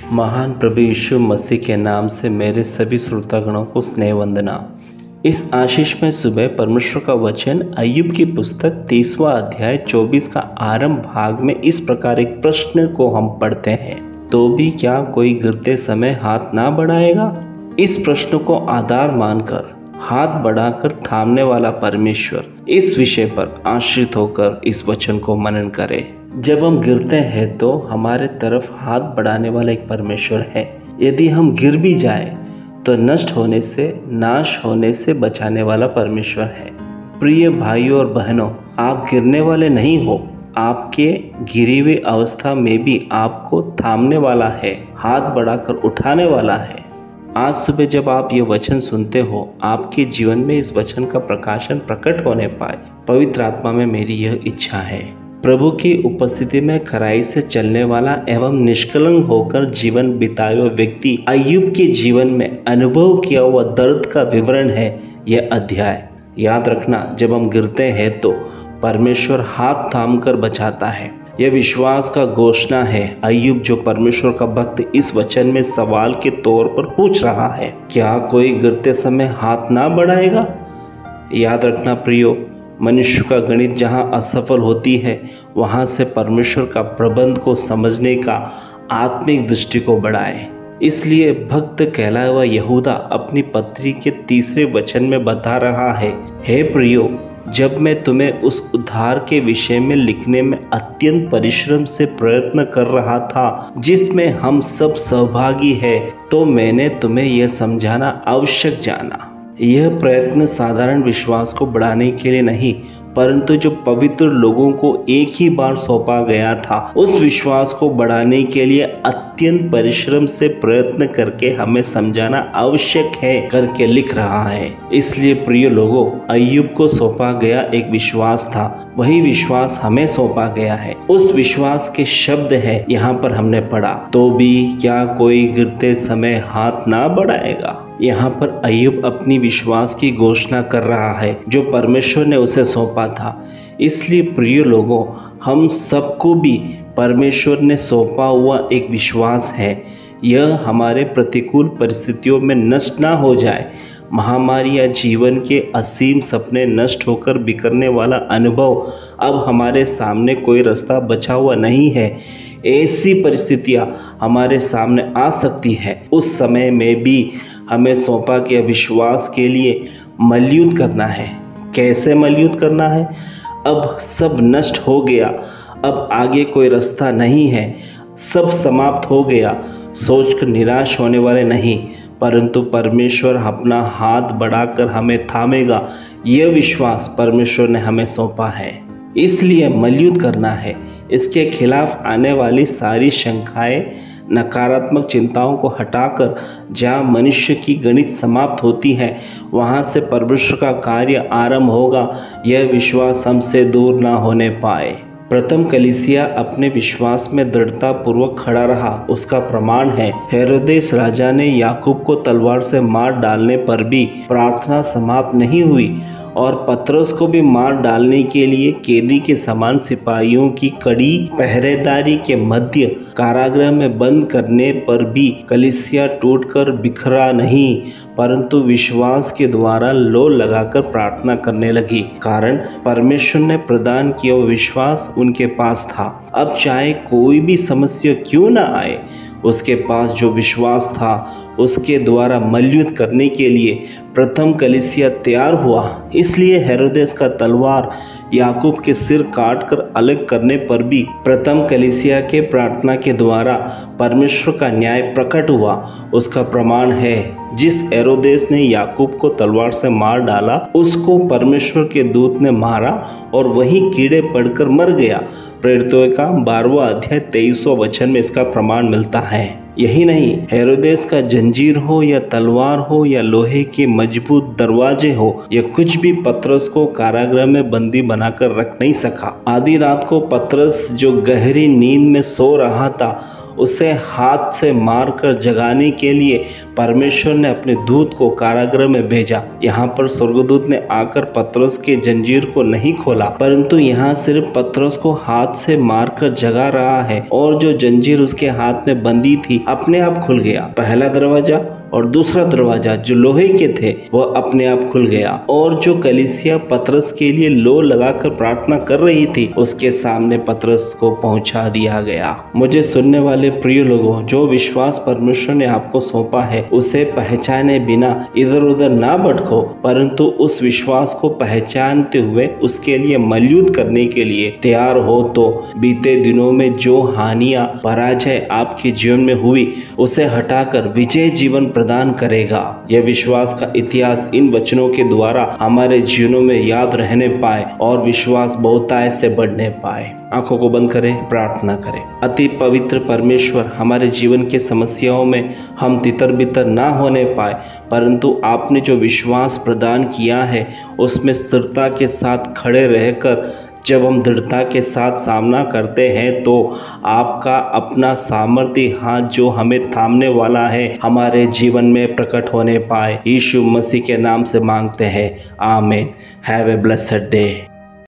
महान प्रभु यीशु मसीह के नाम से मेरे सभी श्रोतागणों को स्नेह वंदना। इस आशीषमय सुबह परमेश्वर का वचन अय्यूब की पुस्तक 30वां अध्याय 24 का आरंभ भाग में इस प्रकार एक प्रश्न को हम पढ़ते हैं, तो भी क्या कोई गिरते समय हाथ ना बढ़ाएगा। इस प्रश्न को आधार मानकर हाथ बढ़ाकर थामने वाला परमेश्वर, इस विषय पर आश्रित होकर इस वचन को मनन करें। जब हम गिरते हैं तो हमारे तरफ हाथ बढ़ाने वाला एक परमेश्वर है। यदि हम गिर भी जाए तो नष्ट होने से, नाश होने से बचाने वाला परमेश्वर है। प्रिय भाइयों और बहनों, आप गिरने वाले नहीं हो। आपके गिरी हुई अवस्था में भी आपको थामने वाला है, हाथ बढ़ाकर उठाने वाला है। आज सुबह जब आप ये वचन सुनते हो, आपके जीवन में इस वचन का प्रकाशन प्रकट होने पाए, पवित्र आत्मा में मेरी यह इच्छा है। प्रभु की उपस्थिति में खराई से चलने वाला एवं निष्कलंक होकर जीवन बिताए हुए व्यक्ति अय्यूब के जीवन में अनुभव किया हुआ दर्द का विवरण है यह अध्याय। याद रखना, जब हम गिरते हैं तो परमेश्वर हाथ थाम कर बचाता है। यह विश्वास का घोषणा है। अय्यूब जो परमेश्वर का भक्त इस वचन में सवाल के तौर पर पूछ रहा है, क्या कोई गिरते समय हाथ ना बढ़ाएगा। याद रखना प्रियो, मनुष्य का गणित जहाँ असफल होती है, वहाँ से परमेश्वर का प्रबंध को समझने का आत्मिक दृष्टि को बढ़ाए। इसलिए भक्त कहलाया हुआ यहूदा अपनी पत्री के 3 वचन में बता रहा है, हे प्रियो, जब मैं तुम्हें उस उद्धार के विषय में लिखने में अत्यंत परिश्रम से प्रयत्न कर रहा था जिसमें हम सब सहभागी हैं, तो मैंने तुम्हें यह समझाना आवश्यक जाना। यह प्रयत्न साधारण विश्वास को बढ़ाने के लिए नहीं, परंतु जो पवित्र लोगों को एक ही बार सौंपा गया था, उस विश्वास को बढ़ाने के लिए अत्यंत परिश्रम से प्रयत्न करके हमें समझाना आवश्यक है करके लिख रहा है। इसलिए प्रिय लोगों, अय्यूब को सौंपा गया एक विश्वास था, वही विश्वास हमें सौंपा गया है। उस विश्वास के शब्द है यहाँ पर हमने पढ़ा, तो भी क्या कोई गिरते समय हाथ ना बढ़ाएगा। यहाँ पर अय्यूब अपनी विश्वास की घोषणा कर रहा है जो परमेश्वर ने उसे सौंपा था। इसलिए प्रिय लोगों, हम सबको भी परमेश्वर ने सौंपा हुआ एक विश्वास है। यह हमारे प्रतिकूल परिस्थितियों में नष्ट ना हो जाए। महामारी या जीवन के असीम सपने नष्ट होकर बिखरने वाला अनुभव, अब हमारे सामने कोई रास्ता बचा हुआ नहीं है। ऐसी परिस्थितियाँ हमारे सामने आ सकती है। उस समय में भी हमें सौंपा गया विश्वास के लिए मल्लयुद्ध करना है। कैसे मल्लयुद्ध करना है। अब सब नष्ट हो गया, अब आगे कोई रास्ता नहीं है, सब समाप्त हो गया सोचकर निराश होने वाले नहीं, परंतु परमेश्वर अपना हाथ बढ़ाकर हमें थामेगा। यह विश्वास परमेश्वर ने हमें सौंपा है। इसलिए मल्लयुद्ध करना है। इसके खिलाफ आने वाली सारी शंकाएं, नकारात्मक चिंताओं को हटाकर जहाँ मनुष्य की गणित समाप्त होती है, वहाँ से परमेश्वर का कार्य आरंभ होगा। यह विश्वास हमसे दूर ना होने पाए। प्रथम कलीसिया अपने विश्वास में दृढ़ता पूर्वक खड़ा रहा, उसका प्रमाण है हेरोदेस राजा ने याकूब को तलवार से मार डालने पर भी प्रार्थना समाप्त नहीं हुई, और पतरस को भी मार डालने के लिए कैदी के समान सिपाहियों की कड़ी पहरेदारी के मध्य कारागृह में बंद करने पर भी कलीसिया टूटकर बिखरा नहीं, परंतु विश्वास के द्वारा लो लगाकर प्रार्थना करने लगी। कारण परमेश्वर ने प्रदान किया हुआ विश्वास उनके पास था। अब चाहे कोई भी समस्या क्यों ना आए, उसके पास जो विश्वास था उसके द्वारा मल्लयुद्ध करने के लिए प्रथम कलीसिया तैयार हुआ। इसलिए हेरोदेस का तलवार याकूब के सिर काटकर अलग करने पर भी प्रथम कलीसिया के प्रार्थना के द्वारा परमेश्वर का न्याय प्रकट हुआ। उसका प्रमाण है, जिस हेरोदेस ने याकूब को तलवार से मार डाला, उसको परमेश्वर के दूत ने मारा और वही कीड़े पड़कर मर गया। प्रेरितों का 12वां अध्याय 23वां वचन में इसका प्रमाण मिलता है। यही नहीं, हेरोदेस का जंजीर हो या तलवार हो या लोहे के मजबूत दरवाजे हो, या कुछ भी पतरस को कारागृह में बंदी बनाकर रख नहीं सका। आधी रात को पतरस जो गहरी नींद में सो रहा था, उसे हाथ से मारकर जगाने के लिए परमेश्वर ने अपने दूत को कारागृह में भेजा। यहाँ पर स्वर्गदूत ने आकर पतरस के जंजीर को नहीं खोला, परंतु यहाँ सिर्फ पतरस को हाथ से मारकर जगा रहा है और जो जंजीर उसके हाथ में बंधी थी अपने आप खुल गया। पहला दरवाजा और दूसरा दरवाजा जो लोहे के थे वह अपने आप खुल गया और जो कलीसिया पतरस के लिए लो लगाकर प्रार्थना कर रही थी उसके सामने पतरस को पहुंचा दिया गया। मुझे सुनने वाले प्रिय लोगों, जो विश्वास परमेश्वर ने आपको सौंपा है उसे पहचाने बिना इधर उधर ना भटको, परंतु उस विश्वास को पहचानते हुए उसके लिए मलयुद्ध करने के लिए तैयार हो तो बीते दिनों में जो हानियां पराजय आपके जीवन में हुई उसे हटाकर विजय जीवन प्रदान करेगा। यह विश्वास का इतिहास इन वचनों के द्वारा हमारे जीवनों में याद रहने पाए और विश्वास बहुतायत से बढ़ने पाए। आंखों को बंद करें, प्रार्थना करें। अति पवित्र परमेश्वर, हमारे जीवन के समस्याओं में हम तितर बितर ना होने पाए, परंतु आपने जो विश्वास प्रदान किया है उसमें स्थिरता के साथ खड़े रहकर जब हम दृढ़ता के साथ सामना करते हैं तो आपका अपना सामर्थ्य हाथ जो हमें थामने वाला है हमारे जीवन में प्रकट होने पाए। यीशु मसीह के नाम से मांगते हैं, आमीन। Have a blessed day.